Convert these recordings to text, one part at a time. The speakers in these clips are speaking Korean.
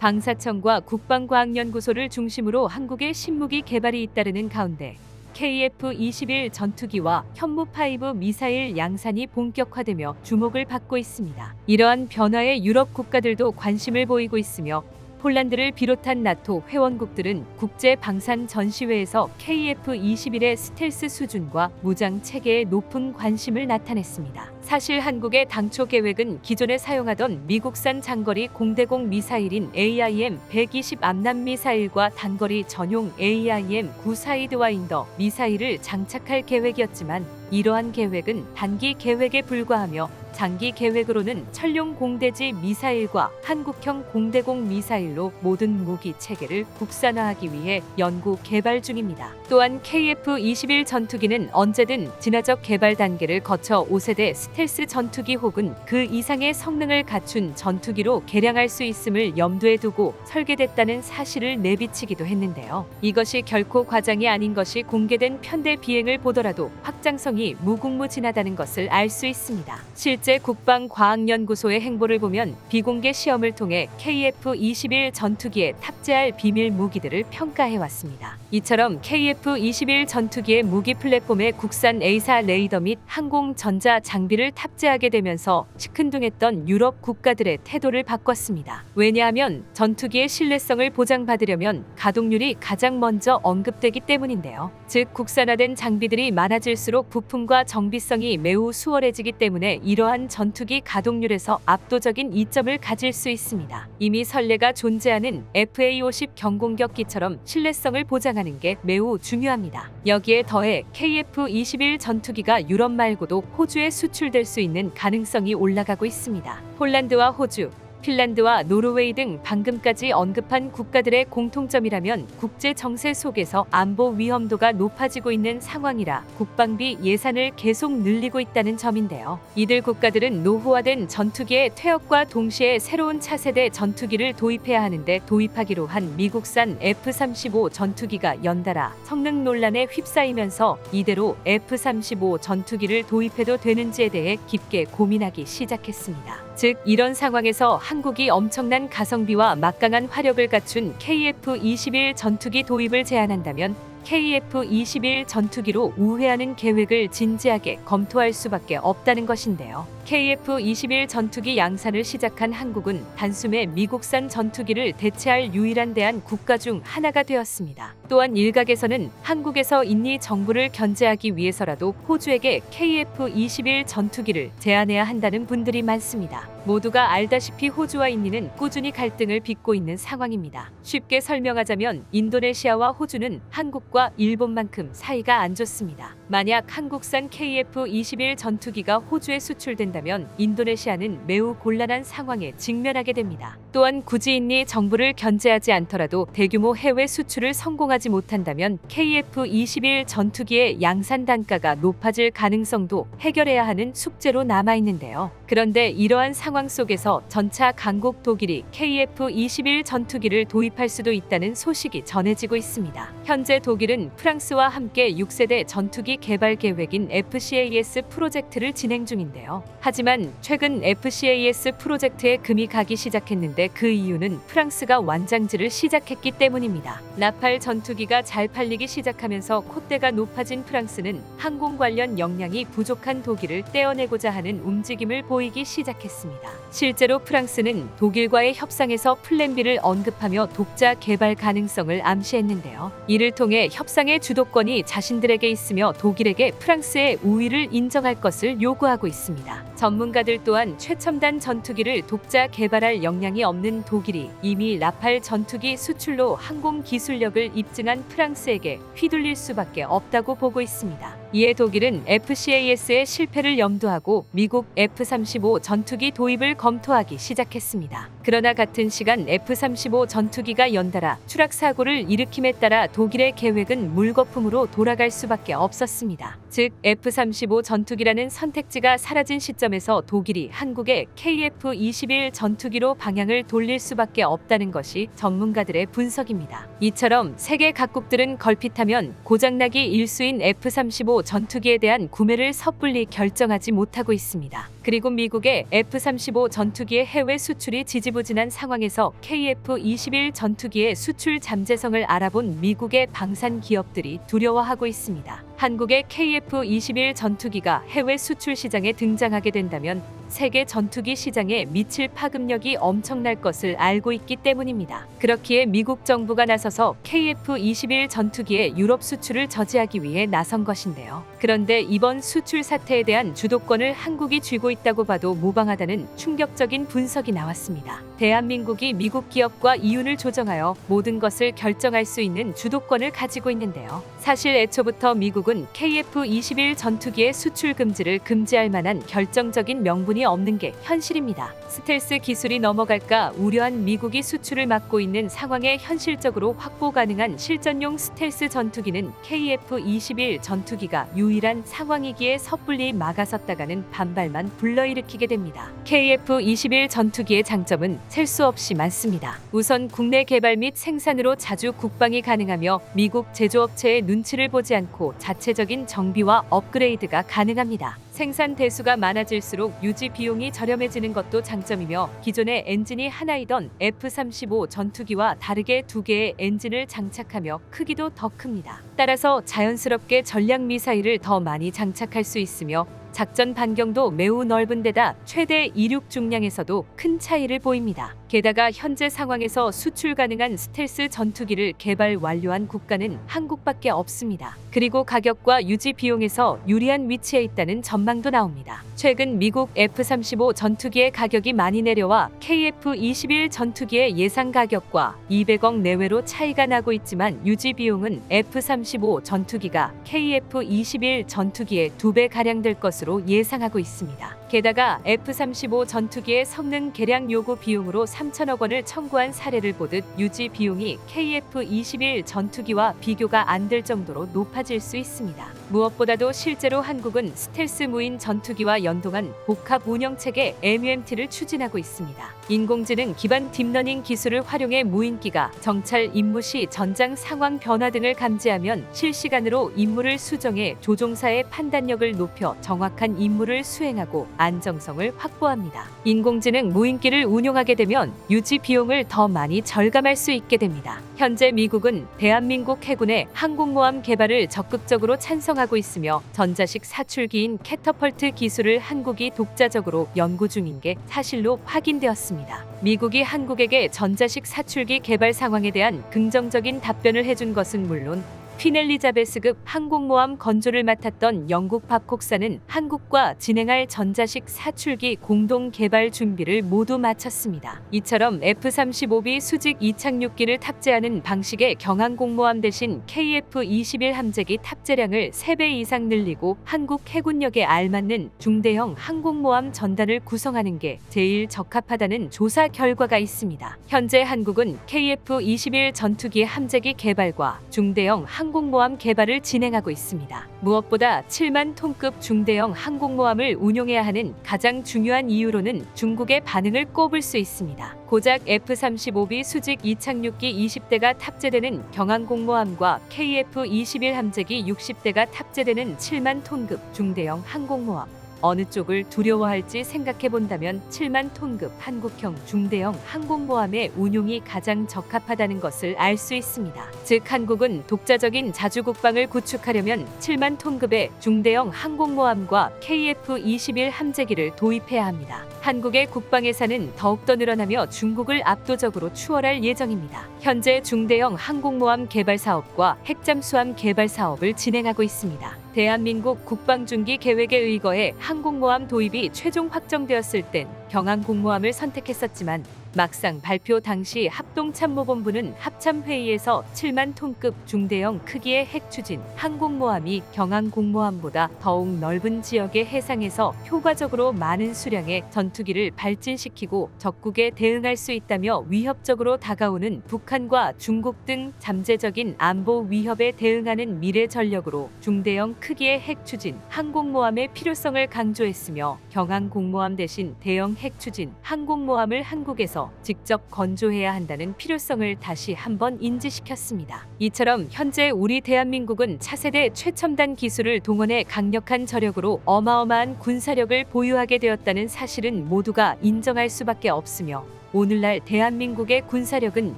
방사청과 국방과학연구소를 중심으로 한국의 신무기 개발이 잇따르는 가운데 KF-21 전투기와 현무5 미사일 양산이 본격화되며 주목을 받고 있습니다. 이러한 변화에 유럽 국가들도 관심을 보이고 있으며 폴란드를 비롯한 나토 회원국들은 국제 방산 전시회에서 KF-21의 스텔스 수준과 무장 체계에 높은 관심을 나타냈습니다. 사실 한국의 당초 계획은 기존에 사용하던 미국산 장거리 공대공 미사일인 AIM-120 암람 미사일과 단거리 전용 AIM-9 사이드와인더 미사일을 장착할 계획이었지만 이러한 계획은 단기 계획에 불과하며 장기 계획으로는 천룡 공대지 미사일과 한국형 공대공 미사일로 모든 무기 체계를 국산화하기 위해 연구 개발 중입니다. 또한 KF-21 전투기는 언제든 진화적 개발 단계를 거쳐 5세대 스텔스 전투기 혹은 그 이상의 성능을 갖춘 전투기로 개량할 수 있음을 염두에 두고 설계됐다는 사실을 내비치기도 했는데요. 이것이 결코 과장이 아닌 것이 공개된 편대 비행을 보더라도 확장성이 무궁무진하다는 것을 알 수 있습니다. 실제 국방과학연구소의 행보를 보면 비공개 시험을 통해 KF-21 전투기에 탑재할 비밀 무기들을 평가해왔습니다. 이처럼 KF-21 전투기의 무기 플랫폼에 국산 A사 레이더 및 항공전자 장비를 탑재하게 되면서 시큰둥했던 유럽 국가들의 태도를 바꿨습니다. 왜냐하면 전투기의 신뢰성을 보장받으려면 가동률이 가장 먼저 언급되기 때문인데요. 즉 국산화된 장비들이 많아질수록 부품과 정비성이 매우 수월해지기 때문에 이러한 전투기 가동률에서 압도적인 이점을 가질 수 있습니다. 이미 선례가 존재하는 FA-50 경공격기처럼 신뢰성을 보장하는 게 매우 중요합니다. 여기에 더해 KF-21 전투기가 유럽 말고도 호주에 수출될 수 있는 가능성이 올라가고 있습니다. 폴란드와 호주, 핀란드와 노르웨이 등 방금까지 언급한 국가들의 공통점이라면 국제 정세 속에서 안보 위험도가 높아지고 있는 상황이라 국방비 예산을 계속 늘리고 있다는 점인데요. 이들 국가들은 노후화된 전투기의 퇴역과 동시에 새로운 차세대 전투기를 도입해야 하는데 도입하기로 한 미국산 F-35 전투기가 연달아 성능 논란에 휩싸이면서 이대로 F-35 전투기를 도입해도 되는지에 대해 깊게 고민하기 시작했습니다. 즉 이런 상황에서 한국이 엄청난 가성비와 막강한 화력을 갖춘 KF-21 전투기 도입을 제안한다면 KF-21 전투기로 우회하는 계획을 진지하게 검토할 수밖에 없다는 것인데요. KF-21 전투기 양산을 시작한 한국은 단숨에 미국산 전투기를 대체할 유일한 대한 국가 중 하나가 되었습니다. 또한 일각에서는 한국에서 인리 정부를 견제하기 위해서라도 호주에게 KF-21 전투기를 제안해야 한다는 분들이 많습니다. 모두가 알다시피 호주와 인리는 꾸준히 갈등을 빚고 있는 상황입니다. 쉽게 설명하자면 인도네시아와 호주는 한국과 일본만큼 사이가 안 좋습니다. 만약 한국산 KF-21 전투기가 호주에 수출된다면 인도네시아는 매우 곤란한 상황에 직면하게 됩니다. 또한 굳이 인리 정부를 견제하지 않더라도 대규모 해외 수출을 성공하지 못한다면 KF-21 전투기의 양산 단가가 높아질 가능성도 해결해야 하는 숙제로 남아있는데요. 그런데 이러한 상황 속에서 전차 강국 독일이 KF-21 전투기를 도입할 수도 있다는 소식이 전해지고 있습니다. 현재 독일은 프랑스와 함께 6세대 전투기 개발 계획인 FCAS 프로젝트를 진행 중인데요. 하지만 최근 FCAS 프로젝트에 금이 가기 시작했는데 그 이유는 프랑스가 완장질을 시작했기 때문입니다. 라팔 전투기가 잘 팔리기 시작하면서 콧대가 높아진 프랑스는 항공 관련 역량이 부족한 독일을 떼어내고자 하는 움직임을 보이기 시작했습니다. 실제로 프랑스는 독일과의 협상에서 플랜 B를 언급하며 독자 개발 가능성을 암시했는데요. 이를 통해 협상의 주도권이 자신들에게 있으며 독일에게 프랑스의 우위를 인정할 것을 요구하고 있습니다. 전문가들 또한 최첨단 전투기를 독자 개발할 역량이 없는 독일이 이미 라팔 전투기 수출로 항공 기술력을 입증한 프랑스에게 휘둘릴 수밖에 없다고 보고 있습니다. 이에 독일은 FCAS의 실패를 염두하고 미국 F-35 전투기 도입을 검토하기 시작했습니다. 그러나 같은 시간 F-35 전투기가 연달아 추락 사고를 일으킴에 따라 독일의 계획은 물거품으로 돌아갈 수밖에 없었습니다. 즉 F-35 전투기라는 선택지가 사라진 시점에서 독일이 한국의 KF-21 전투기로 방향을 돌릴 수밖에 없다는 것이 전문가들의 분석입니다. 이처럼 세계 각국들은 걸핏하면 고장나기 일수인 F-35 전투기에 대한 구매를 섣불리 결정하지 못하고 있습니다. 그리고 미국의 F-35 전투기의 해외 수출이 지지부진한 상황에서 KF-21 전투기의 수출 잠재성을 알아본 미국의 방산 기업들이 두려워하고 있습니다. 한국의 KF-21 전투기가 해외 수출 시장에 등장하게 된다면 세계 전투기 시장에 미칠 파급력이 엄청날 것을 알고 있기 때문입니다. 그렇기에 미국 정부가 나서서 KF-21 전투기의 유럽 수출을 저지하기 위해 나선 것인데요. 그런데 이번 수출 사태에 대한 주도권을 한국이 쥐고 있다고 봐도 무방하다는 충격적인 분석이 나왔습니다. 대한민국이 미국 기업과 이윤을 조정하여 모든 것을 결정할 수 있는 주도권을 가지고 있는데요. 사실 애초부터 미국은 KF-21 전투기의 수출 금지를 금지할 만한 결정적인 명분이 없는 게 현실입니다. 스텔스 기술이 넘어갈까 우려한 미국이 수출을 막고 있는 상황에 현실적으로 확보 가능한 실전용 스텔스 전투기는 KF-21 전투기가 유일한 상황이기에 섣불리 막아섰다가는 반발만 불러일으키게 됩니다. KF-21 전투기의 장점은 셀 수 없이 많습니다. 우선 국내 개발 및 생산으로 자주 국방이 가능하며 미국 제조업체의 눈치를 보지 않고 자체적인 정비와 업그레이드가 가능합니다. 생산 대수가 많아질수록 유지 비용이 저렴해지는 것도 장점이며 기존의 엔진이 하나이던 F-35 전투기와 다르게 2개의 엔진을 장착하며 크기도 더 큽니다. 따라서 자연스럽게 전략 미사일을 더 많이 장착할 수 있으며 작전 반경도 매우 넓은 데다 최대 이륙 중량에서도 큰 차이를 보입니다. 게다가 현재 상황에서 수출 가능한 스텔스 전투기를 개발 완료한 국가는 한국밖에 없습니다. 그리고 가격과 유지 비용에서 유리한 위치에 있다는 전망도 나옵니다. 최근 미국 F-35 전투기의 가격이 많이 내려와 KF-21 전투기의 예상 가격과 200억 내외로 차이가 나고 있지만 유지 비용은 F-35 전투기가 KF-21 전투기의 2배가량 될 것으로 예상하고 있습니다. 게다가 F-35 전투기의 성능 개량 요구 비용으로 3천억 원을 청구한 사례를 보듯 유지 비용이 KF-21 전투기와 비교가 안 될 정도로 높아질 수 있습니다. 무엇보다도 실제로 한국은 스텔스 무인 전투기와 연동한 복합 운영체계 MUMT를 추진하고 있습니다. 인공지능 기반 딥러닝 기술을 활용해 무인기가 정찰 임무 시 전장 상황 변화 등을 감지하면 실시간으로 임무를 수정해 조종사의 판단력을 높여 정확한 임무를 수행하고 안정성을 확보합니다. 인공지능 무인기를 운용하게 되면 유지 비용을 더 많이 절감할 수 있게 됩니다. 현재 미국은 대한민국 해군의 항공모함 개발을 적극적으로 찬성하고 있으며 전자식 사출기인 캐터펄트 기술을 한국이 독자적으로 연구 중인 게 사실로 확인되었습니다. 미국이 한국에게 전자식 사출기 개발 상황에 대한 긍정적인 답변을 해준 것은 물론 퀸 엘리자베스급 항공모함 건조를 맡았던 영국 밥콕사는 한국과 진행할 전자식 사출기 공동 개발 준비를 모두 마쳤습니다. 이처럼 F-35B 수직 이착륙기를 탑재하는 방식의 경항공모함 대신 KF-21 함재기 탑재량을 3배 이상 늘리고 한국 해군력에 알맞는 중대형 항공모함 전단을 구성하는 게 제일 적합하다는 조사 결과가 있습니다. 현재 한국은 KF-21 전투기 함재기 개발과 중대형 항공모함 개발을 진행하고 있습니다. 무엇보다 7만 톤급 중대형 항공모함을 운용해야 하는 가장 중요한 이유로는 중국의 반응을 꼽을 수 있습니다. 고작 F-35B 수직 이착륙기 20대가 탑재되는 경항공모함과 KF-21 함재기 60대가 탑재되는 7만 톤급 중대형 항공모함. 어느 쪽을 두려워할지 생각해본다면 7만 톤급 한국형 중대형 항공모함의 운용이 가장 적합하다는 것을 알 수 있습니다. 즉 한국은 독자적인 자주국방을 구축하려면 7만 톤급의 중대형 항공모함과 KF-21 함재기를 도입해야 합니다. 한국의 국방 예산은 더욱더 늘어나며 중국을 압도적으로 추월할 예정입니다. 현재 중대형 항공모함 개발 사업과 핵잠수함 개발 사업을 진행하고 있습니다. 대한민국 국방중기 계획에 의거해 항공모함 도입이 최종 확정되었을 땐 경항공모함을 선택했었지만 막상 발표 당시 합동참모본부는 합참회의에서 7만 톤급 중대형 크기의 핵추진 항공모함이 경항공모함보다 더욱 넓은 지역의 해상에서 효과적으로 많은 수량의 전투기를 발진시키고 적국에 대응할 수 있다며 위협적으로 다가오는 북한과 중국 등 잠재적인 안보 위협에 대응하는 미래 전력으로 중대형 크기의 핵추진 항공모함의 필요성을 강조했으며 경항공모함 대신 대형 핵추진 항공모함을 한국에서 가서 직접 건조해야 한다는 필요성을 다시 한번 인지시켰습니다. 이처럼 현재 우리 대한민국은 차세대 최첨단 기술을 동원해 강력한 저력으로 어마어마한 군사력을 보유하게 되었다는 사실은 모두가 인정할 수밖에 없으며, 오늘날 대한민국의 군사력은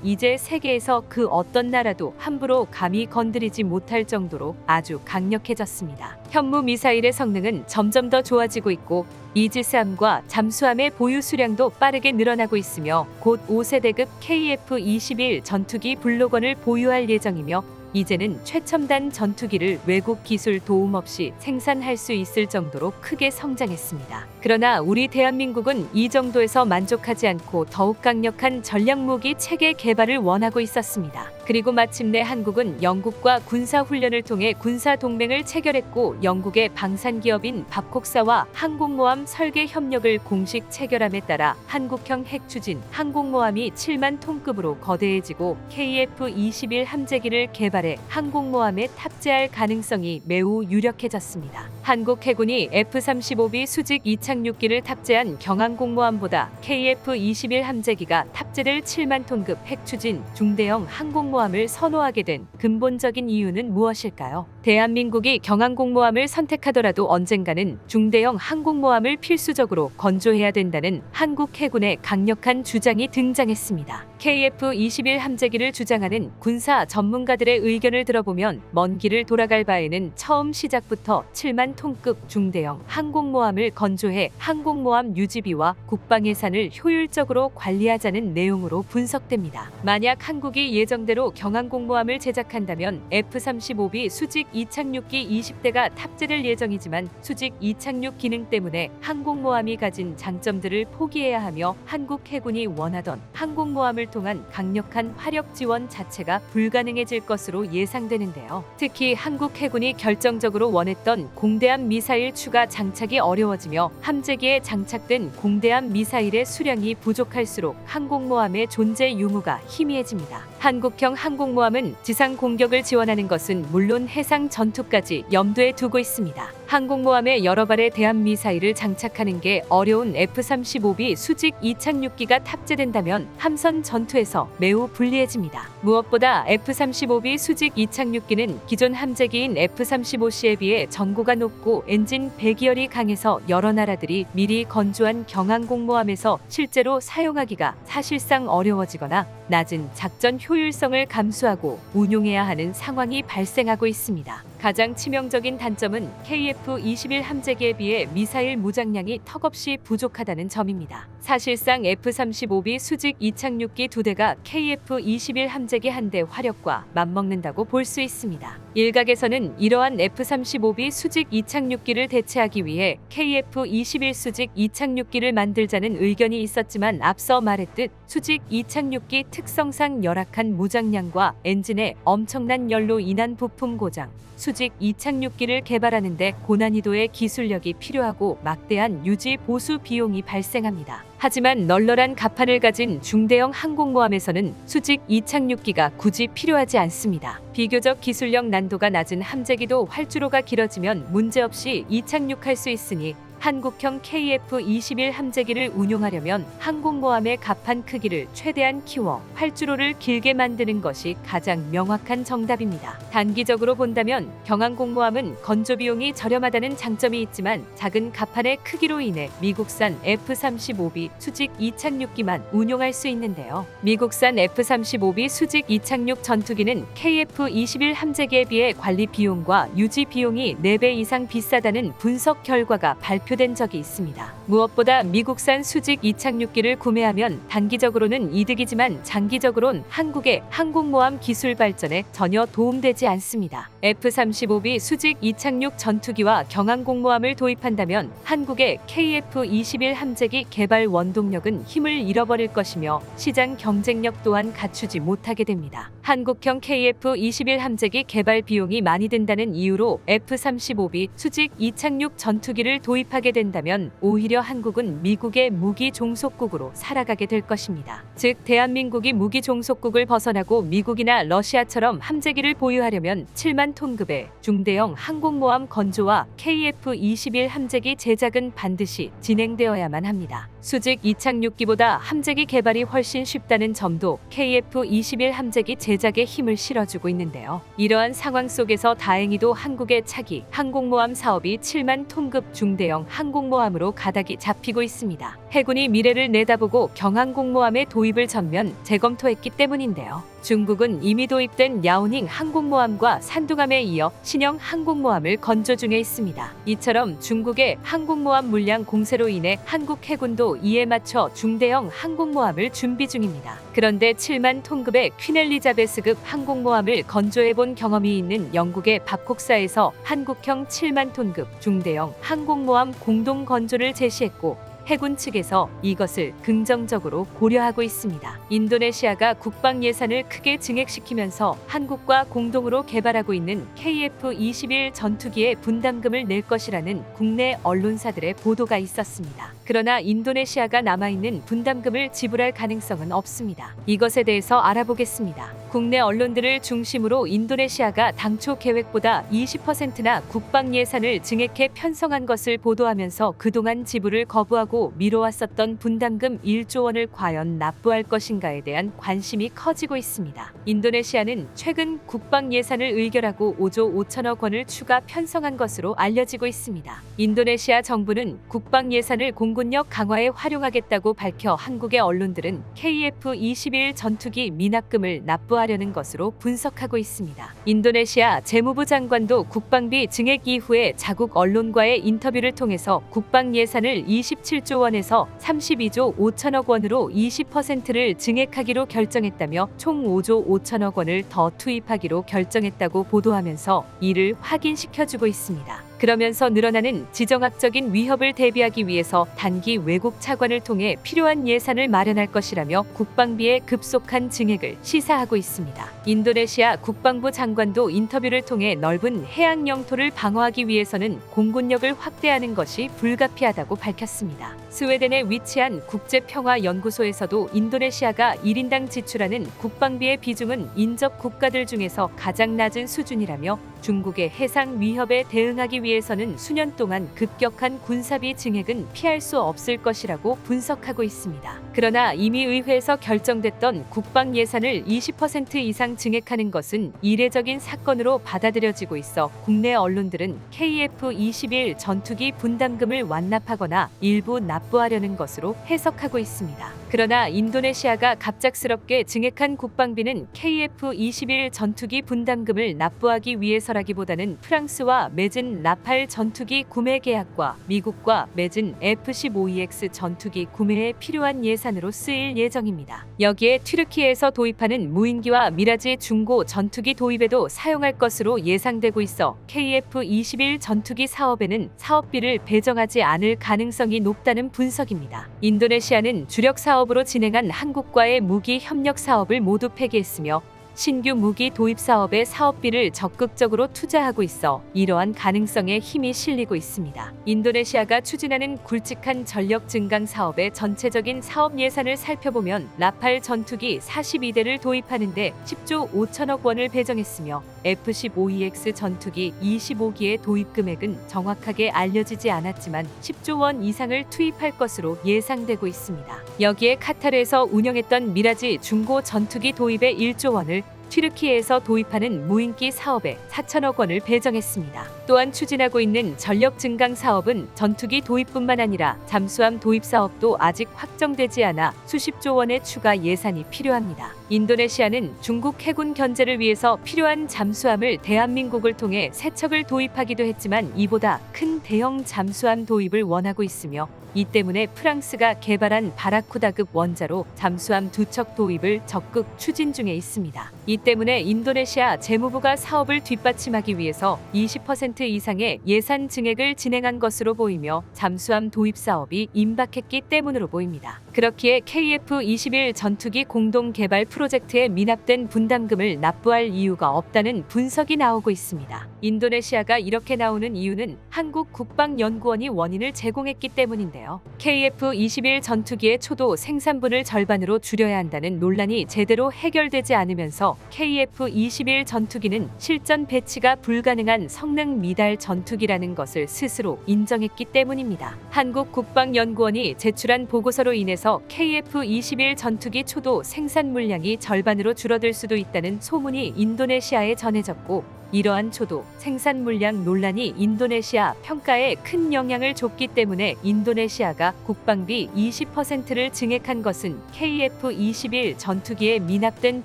이제 세계에서 그 어떤 나라도 함부로 감히 건드리지 못할 정도로 아주 강력해졌습니다. 현무 미사일의 성능은 점점 더 좋아지고 있고, 이지스함과 잠수함의 보유 수량도 빠르게 늘어나고 있으며 곧 5세대급 KF-21 전투기 블록원을 보유할 예정이며, 이제는 최첨단 전투기를 외국 기술 도움 없이 생산할 수 있을 정도로 크게 성장했습니다. 그러나 우리 대한민국은 이 정도에서 만족하지 않고 더욱 강력한 전략무기 체계 개발을 원하고 있었습니다. 그리고 마침내 한국은 영국과 군사훈련을 통해 군사동맹을 체결했고, 영국의 방산기업인 밥콕사와 항공모함 설계 협력을 공식 체결함에 따라 한국형 핵추진 항공모함이 7만 톤급으로 거대해지고 KF-21 함재기를 개발해 항공모함에 탑재할 가능성이 매우 유력해졌습니다. 한국 해군이 F-35B 수직 이착륙기를 탑재한 경항공모함보다 KF-21 함재기가 탑재될 7만 톤급 핵추진 중대형 항공모함을 선호하게 된 근본적인 이유는 무엇일까요? 대한민국이 경항공모함을 선택하더라도 언젠가는 중대형 항공모함을 필수적으로 건조해야 된다는 한국 해군의 강력한 주장이 등장했습니다. KF-21 함재기를 주장하는 군사 전문가들의 의견을 들어보면 먼 길을 돌아갈 바에는 처음 시작부터 7만 톤급 중대형 항공모함을 건조해 항공모함 유지비와 국방 예산을 효율적으로 관리하자는 내용으로 분석됩니다. 만약 한국이 예정대로 경항공모함을 제작한다면 F-35B 수직 이착륙기 20대가 탑재될 예정이지만, 수직 이착륙 기능 때문에 항공모함이 가진 장점들을 포기해야 하며 한국 해군이 원하던 항공모함을 통한 강력한 화력 지원 자체가 불가능해질 것으로 예상되는데요. 특히 한국 해군이 결정적으로 원했던 공대함 미사일 추가 장착이 어려워지며 함재기에 장착된 공대함 미사일의 수량이 부족할수록 항공모함의 존재 유무가 희미해집니다. 한국형 항공모함은 지상 공격을 지원하는 것은 물론 해상 전투까지 염두에 두고 있습니다. 항공모함에 여러 발의 대함 미사일을 장착하는 게 어려운 F-35B 수직 이착륙기가 탑재된다면 함선 전투에서 매우 불리해집니다. 무엇보다 F-35B 수직 이착륙기는 기존 함재기인 F-35C에 비해 전고가 높고 엔진 배기열이 강해서 여러 나라들이 미리 건조한 경항공모함에서 실제로 사용하기가 사실상 어려워지거나 낮은 작전 효율성을 감수하고 운용해야 하는 상황이 발생하고 있습니다. 가장 치명적인 단점은 KF-21 함재기에 비해 미사일 무장량이 턱없이 부족하다는 점입니다. 사실상 F-35B 수직 이착륙기 2대가 KF-21 함재기 1대 화력과 맞먹는다고 볼 수 있습니다. 일각에서는 이러한 F-35B 수직 이착륙기를 대체하기 위해 KF-21 수직 이착륙기를 만들자는 의견이 있었지만, 앞서 말했듯 수직 이착륙기 특성상 열악한 무장량과 엔진의 엄청난 열로 인한 부품 고장, 수직 이착륙기를 개발하는데 고난이도의 기술력이 필요하고 막대한 유지 보수 비용이 발생합니다. 하지만 널널한 갑판을 가진 중대형 항공모함에서는 수직 이착륙기가 굳이 필요하지 않습니다. 비교적 기술력 난도가 낮은 함재기도 활주로가 길어지면 문제없이 이착륙할 수 있으니, 한국형 KF-21 함재기를 운용하려면 항공모함의 갑판 크기를 최대한 키워 활주로를 길게 만드는 것이 가장 명확한 정답입니다. 단기적으로 본다면 경항공모함은 건조 비용이 저렴하다는 장점이 있지만, 작은 갑판의 크기로 인해 미국산 F-35B 수직 이착륙기만 운용할 수 있는데요. 미국산 F-35B 수직 이착륙 전투기는 KF-21 함재기에 비해 관리 비용과 유지 비용이 4배 이상 비싸다는 분석 결과가 발표된 적이 있습니다. 무엇보다 미국산 수직 이착륙기를 구매하면 단기적으로는 이득이지만 장기적으론 한국의 항공모함 기술 발전에 전혀 도움되지 않습니다. F-35B 수직 이착륙 전투기와 경항공모함을 도입한다면 한국의 KF-21 함재기 개발 원동력은 힘을 잃어버릴 것이며 시장 경쟁력 또한 갖추지 못하게 됩니다. 한국형 KF-21 함재기 개발 비용이 많이 든다는 이유로 F-35B 수직 이착륙 전투기를 도입하는 도입하게 된다면 오히려 한국은 미국의 무기 종속국으로 살아가게 될 것입니다. 즉 대한민국이 무기 종속국을 벗어나고 미국이나 러시아처럼 함재기를 보유하려면 7만 톤급의 중대형 항공모함 건조와 KF-21 함재기 제작은 반드시 진행되어야만 합니다. 수직 이착륙기보다 함재기 개발이 훨씬 쉽다는 점도 KF-21 함재기 제작에 힘을 실어주고 있는데요. 이러한 상황 속에서 다행히도 한국의 차기 항공모함 사업이 7만 톤급 중대형 항공모함으로 가닥이 잡히고 있습니다. 해군이 미래를 내다보고 경항공모함의 도입을 전면 재검토했기 때문인데요. 중국은 이미 도입된 야오닝 항공모함과 산둥함에 이어 신형 항공모함을 건조 중에 있습니다. 이처럼 중국의 항공모함 물량 공세로 인해 한국 해군도 이에 맞춰 중대형 항공모함을 준비 중입니다. 그런데 7만 톤급의 퀸 엘리자베스급 항공모함을 건조해본 경험이 있는 영국의 밥콕사에서 한국형 7만 톤급 중대형 항공모함 공동 건조를 제시했고 해군 측에서 이것을 긍정적으로 고려하고 있습니다. 인도네시아가 국방 예산을 크게 증액시키면서 한국과 공동으로 개발하고 있는 KF-21 전투기에 분담금을 낼 것이라는 국내 언론사들의 보도가 있었습니다. 그러나 인도네시아가 남아있는 분담금을 지불할 가능성은 없습니다. 이것에 대해서 알아보겠습니다. 국내 언론들을 중심으로 인도네시아가 당초 계획보다 20%나 국방 예산을 증액해 편성한 것을 보도하면서 그동안 지불을 거부하고 미뤄왔었던 분담금 1조 원을 과연 납부할 것인가에 대한 관심이 커지고 있습니다. 인도네시아는 최근 국방 예산을 의결하고 5조 5천억 원을 추가 편성한 것으로 알려지고 있습니다. 인도네시아 정부는 국방 예산을 공군력 강화에 활용하겠다고 밝혀 한국의 언론들은 KF-21 전투기 미납금을 납부하려는 것으로 분석하고 있습니다. 인도네시아 재무부 장관도 국방비 증액 이후에 자국 언론과의 인터뷰를 통해서 국방 예산을 27조 원에서 32조 5천억 원으로 20%를 증액하기로 결정했다며 총 5조 5천억 원을 더 투입하기로 결정했다고 보도하면서 이를 확인시켜주고 있습니다. 그러면서 늘어나는 지정학적인 위협을 대비하기 위해서 단기 외국 차관을 통해 필요한 예산을 마련할 것이라며 국방비의 급속한 증액을 시사하고 있습니다. 인도네시아 국방부 장관도 인터뷰를 통해 넓은 해양 영토를 방어하기 위해서는 공군력을 확대하는 것이 불가피하다고 밝혔습니다. 스웨덴에 위치한 국제평화연구소에서도 인도네시아가 1인당 지출하는 국방비의 비중은 인접 국가들 중에서 가장 낮은 수준이라며 중국의 해상 위협에 대응하기 위해서는 수년 동안 급격한 군사비 증액은 피할 수 없을 것이라고 분석하고 있습니다. 그러나 이미 의회에서 결정됐던 국방 예산을 20% 이상 증액하는 것은 이례적인 사건으로 받아들여지고 있어 국내 언론들은 KF-21 전투기 분담금을 완납하거나 일부 납부하려는 것으로 해석하고 있습니다. 그러나 인도네시아가 갑작스럽게 증액한 국방비는 KF-21 전투기 분담금을 납부하기 위해서라기보다는 프랑스와 맺은 라팔 전투기 구매 계약과 미국과 맺은 F-15EX 전투기 구매에 필요한 예산으로 쓰일 예정입니다. 여기에 튀르키예에서 도입하는 무인기와 미라지 중고 전투기 도입에도 사용할 것으로 예상되고 있어 KF-21 전투기 사업에는 사업비를 배정하지 않을 가능성이 높다는 분석입니다. 인도네시아는 주력 사업으로 진행한 한국과의 무기 협력 사업을 모두 폐기했으며 신규 무기 도입 사업에 사업비를 적극적으로 투자하고 있어 이러한 가능성에 힘이 실리고 있습니다. 인도네시아가 추진하는 굵직한 전력 증강 사업의 전체적인 사업 예산을 살펴보면 라팔 전투기 42대를 도입하는데 10조 5천억 원을 배정했으며 F-15EX 전투기 25기의 도입 금액은 정확하게 알려지지 않았지만 10조 원 이상을 투입할 것으로 예상되고 있습니다. 여기에 카타르에서 운영했던 미라지 중고 전투기 도입에 1조 원을 튀르키예에서 도입하는 무인기 사업에 4천억 원을 배정했습니다. 또한 추진하고 있는 전력 증강 사업은 전투기 도입뿐만 아니라 잠수함 도입 사업도 아직 확정되지 않아 수십조 원의 추가 예산이 필요합니다. 인도네시아는 중국 해군 견제를 위해서 필요한 잠수함을 대한민국을 통해 3척을 도입하기도 했지만 이보다 큰 대형 잠수함 도입을 원하고 있으며 이 때문에 프랑스가 개발한 바라쿠다급 원자로 잠수함 2척 도입을 적극 추진 중에 있습니다. 이 때문에 인도네시아 재무부가 사업을 뒷받침하기 위해서 20% 이상의 예산 증액을 진행한 것으로 보이며 잠수함 도입 사업이 임박했기 때문으로 보입니다. 그렇기에 KF-21 전투기 공동 개발 프로젝트에 미납된 분담금을 납부할 이유가 없다는 분석이 나오고 있습니다. 인도네시아가 이렇게 나오는 이유는 한국국방연구원이 원인을 제공했기 때문인데요. KF-21 전투기의 초도 생산분을 절반으로 줄여야 한다는 논란이 제대로 해결되지 않으면서 KF-21 전투기는 실전 배치가 불가능한 성능 미달 전투기라는 것을 스스로 인정했기 때문입니다. 한국국방연구원이 제출한 보고서로 인해서 KF-21 전투기 초도 생산 물량이 절반으로 줄어들 수도 있다는 소문이 인도네시아에 전해졌고, 이러한 초도 생산 물량 논란이 인도네시아 평가에 큰 영향을 줬기 때문에 인도네시아가 국방비 20%를 증액한 것은 KF-21 전투기에 미납된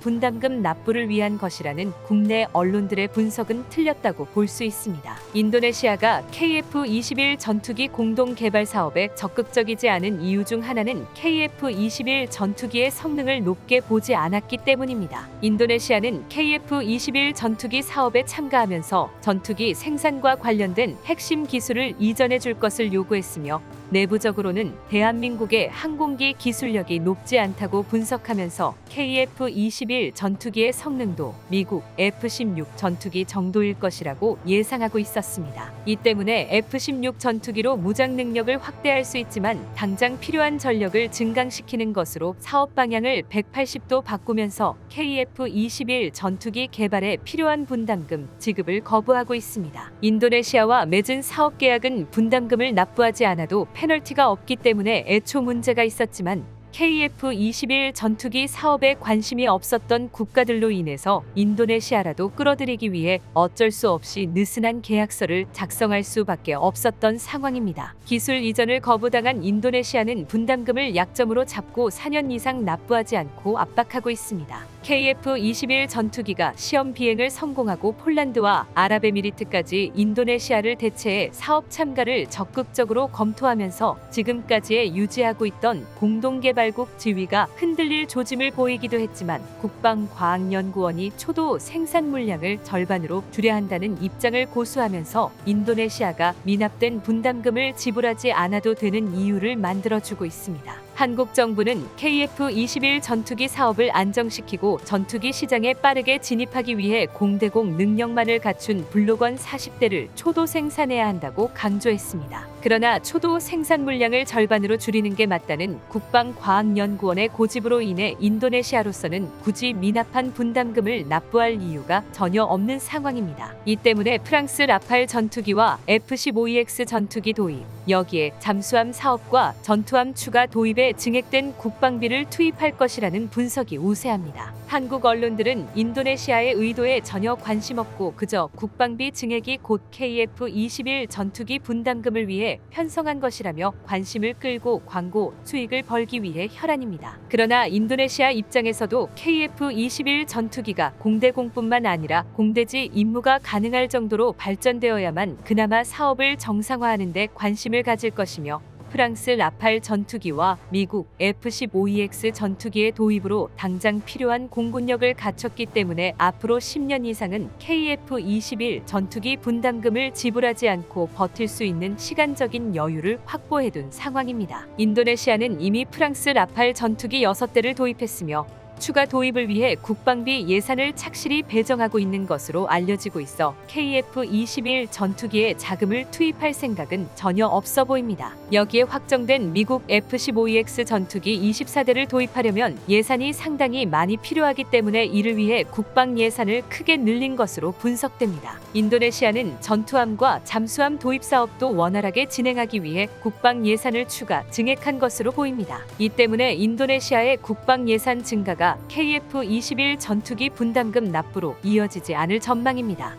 분담금 납부를 위한 것이라는 국내 언론들의 분석은 틀렸다고 볼 수 있습니다. 인도네시아가 KF-21 전투기 공동 개발 사업에 적극적이지 않은 이유 중 하나는 KF-21 전투기의 성능을 높게 보지 않았기 때문입니다. 인도네시아는 KF-21 전투기 사업에 참가하면서 전투기 생산과 관련된 핵심 기술을 이전해 줄 것을 요구했으며, 내부적으로는 대한민국의 항공기 기술력이 높지 않다고 분석하면서 KF-21 전투기의 성능도 미국 F-16 전투기 정도일 것이라고 예상하고 있었습니다. 이 때문에 F-16 전투기로 무장 능력을 확대할 수 있지만 당장 필요한 전력을 증강시키는 것으로 사업 방향을 180도 바꾸면서 KF-21 전투기 개발에 필요한 분담금 지급을 거부하고 있습니다. 인도네시아와 맺은 사업 계약은 분담금을 납부하지 않아도 페널티가 없기 때문에 애초 문제가 있었지만, KF-21 전투기 사업에 관심이 없었던 국가들로 인해서 인도네시아라도 끌어들이기 위해 어쩔 수 없이 느슨한 계약서를 작성할 수밖에 없었던 상황입니다. 기술 이전을 거부당한 인도네시아는 분담금을 약점으로 잡고 4년 이상 납부하지 않고 압박하고 있습니다. KF-21 전투기가 시험 비행을 성공하고 폴란드와 아랍에미리트까지 인도네시아를 대체해 사업 참가를 적극적으로 검토하면서 지금까지의 유지하고 있던 공동개발국 지위가 흔들릴 조짐을 보이기도 했지만, 국방과학연구원이 초도 생산 물량을 절반으로 줄여야 한다는 입장을 고수하면서 인도네시아가 미납된 분담금을 지불하지 않아도 되는 이유를 만들어주고 있습니다. 한국 정부는 KF-21 전투기 사업을 안정시키고 전투기 시장에 빠르게 진입하기 위해 공대공 능력만을 갖춘 블록원 40대를 초도 생산해야 한다고 강조했습니다. 그러나 초도 생산 물량을 절반으로 줄이는 게 맞다는 국방과학연구원의 고집으로 인해 인도네시아로서는 굳이 미납한 분담금을 납부할 이유가 전혀 없는 상황입니다. 이 때문에 프랑스 라팔 전투기와 F-15EX 전투기 도입, 여기에 잠수함 사업과 전투함 추가 도입에 증액된 국방비를 투입할 것이라는 분석이 우세합니다. 한국 언론들은 인도네시아의 의도에 전혀 관심 없고 그저 국방비 증액이 곧 KF-21 전투기 분담금을 위해 편성한 것이라며 관심을 끌고 광고 수익을 벌기 위해 혈안입니다. 그러나 인도네시아 입장에서도 KF-21 전투기가 공대공뿐만 아니라 공대지 임무가 가능할 정도로 발전되어야만 그나마 사업을 정상화하는 데 관심을 가질 것이며, 프랑스 라팔 전투기와 미국 F-15EX 전투기의 도입으로 당장 필요한 공군력을 갖췄기 때문에 앞으로 10년 이상은 KF-21 전투기 분담금을 지불하지 않고 버틸 수 있는 시간적인 여유를 확보해둔 상황입니다. 인도네시아는 이미 프랑스 라팔 전투기 6대를 도입했으며 추가 도입을 위해 국방비 예산을 착실히 배정하고 있는 것으로 알려지고 있어 KF-21 전투기에 자금을 투입할 생각은 전혀 없어 보입니다. 여기에 확정된 미국 F-15EX 전투기 24대를 도입하려면 예산이 상당히 많이 필요하기 때문에 이를 위해 국방 예산을 크게 늘린 것으로 분석됩니다. 인도네시아는 전투함과 잠수함 도입 사업도 원활하게 진행하기 위해 국방 예산을 추가 증액한 것으로 보입니다. 이 때문에 인도네시아의 국방 예산 증가가 KF-21 전투기 분담금 납부로 이어지지 않을 전망입니다.